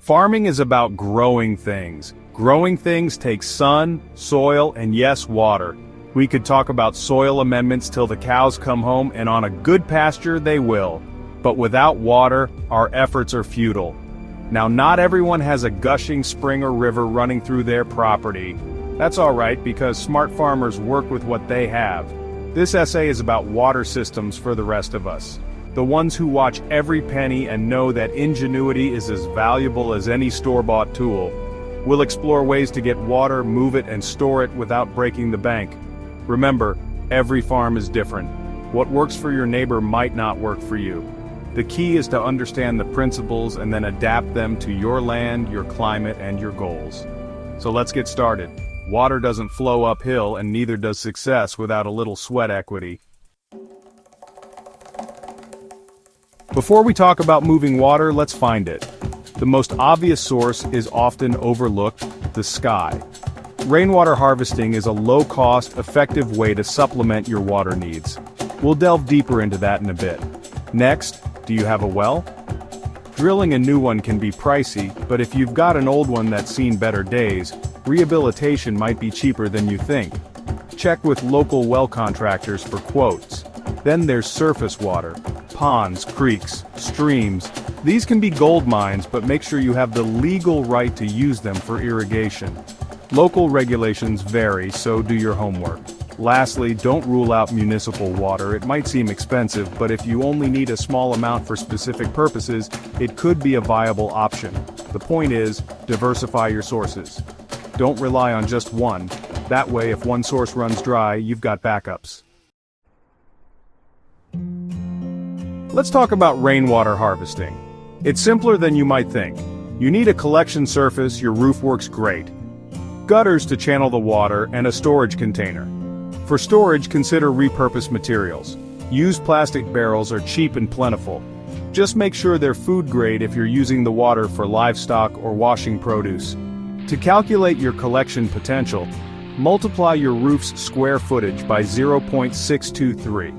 Farming is about growing things. Growing things takes sun, soil, and yes, water. We could talk about soil amendments till the cows come home, and on a good pasture they will. But without water, our efforts are futile. Now, not everyone has a gushing spring or river running through their property. That's alright, because smart farmers work with what they have. This essay is about water systems for the rest of us. The ones who watch every penny and know that ingenuity is as valuable as any store-bought tool. We'll explore ways to get water, move it, and store it without breaking the bank. Remember, every farm is different. What works for your neighbor might not work for you. The key is to understand the principles and then adapt them to your land, your climate, and your goals. So let's get started. Water doesn't flow uphill, and neither does success without a little sweat equity. Before we talk about moving water, let's find it. The most obvious source is often overlooked: the sky. Rainwater harvesting is a low-cost, effective way to supplement your water needs. We'll delve deeper into that in a bit. Next, do you have a well? Drilling a new one can be pricey, but if you've got an old one that's seen better days, rehabilitation might be cheaper than you think. Check with local well contractors for quotes. Then there's surface water. Ponds, creeks, streams. These can be gold mines, but make sure you have the legal right to use them for irrigation. Local regulations vary, so do your homework. Lastly, don't rule out municipal water. It might seem expensive, but if you only need a small amount for specific purposes, it could be a viable option. The point is, diversify your sources. Don't rely on just one. That way, if one source runs dry, you've got backups. Let's talk about rainwater harvesting. It's simpler than you might think. You need a collection surface, your roof works great. Gutters to channel the water, and a storage container. For storage, consider repurposed materials. Used plastic barrels are cheap and plentiful. Just make sure they're food grade if you're using the water for livestock or washing produce. To calculate your collection potential, multiply your roof's square footage by 0.623.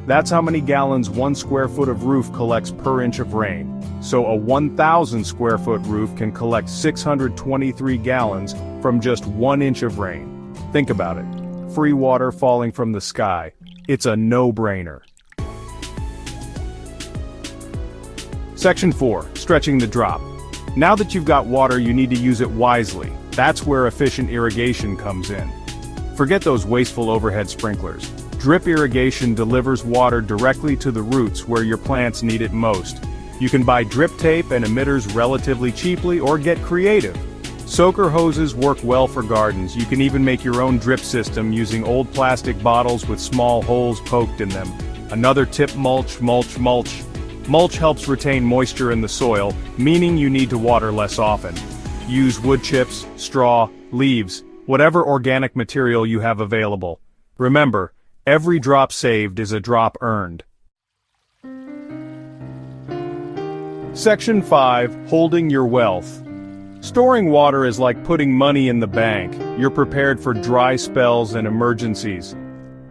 That's how many gallons 1 square foot of roof collects per inch of rain. So a 1,000 square foot roof can collect 623 gallons from just 1 inch of rain. Think about it. Free water falling from the sky. It's a no-brainer. Section 4. Stretching the drop. Now that you've got water, you need to use it wisely. That's where efficient irrigation comes in. Forget those wasteful overhead sprinklers. Drip irrigation delivers water directly to the roots where your plants need it most. You can buy drip tape and emitters relatively cheaply or get creative. Soaker hoses work well for gardens. You can even make your own drip system using old plastic bottles with small holes poked in them. Another tip: mulch. Mulch helps retain moisture in the soil, meaning you need to water less often. Use wood chips, straw, leaves, whatever organic material you have available. Remember, every drop saved is a drop earned. Section 5. Holding your wealth. Storing water is like putting money in the bank. You're prepared for dry spells and emergencies.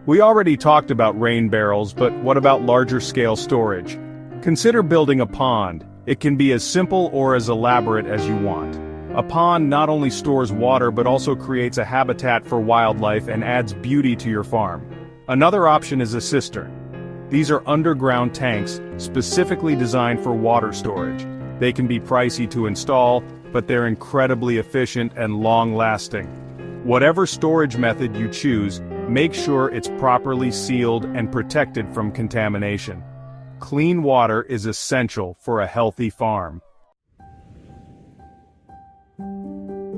We already talked about rain barrels, but what about larger scale storage? Consider building a pond. It can be as simple or as elaborate as you want. A pond not only stores water but also creates a habitat for wildlife and adds beauty to your farm. Another option is a cistern. These are underground tanks specifically designed for water storage. They can be pricey to install, but they're incredibly efficient and long-lasting. Whatever storage method you choose, make sure it's properly sealed and protected from contamination. Clean water is essential for a healthy farm.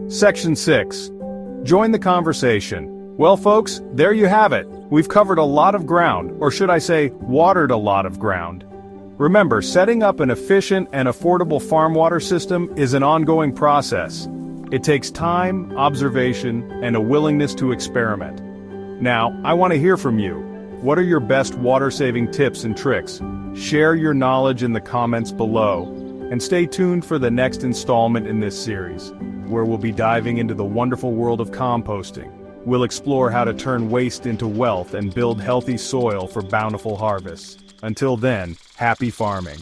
Section 6. Join the conversation. Well folks, there you have it. We've covered a lot of ground, or should I say, watered a lot of ground. Remember, setting up an efficient and affordable farm water system is an ongoing process. It takes time, observation, and a willingness to experiment. Now, I want to hear from you. What are your best water-saving tips and tricks? Share your knowledge in the comments below. And stay tuned for the next installment in this series, where we'll be diving into the wonderful world of composting. We'll explore how to turn waste into wealth and build healthy soil for bountiful harvests. Until then, happy farming.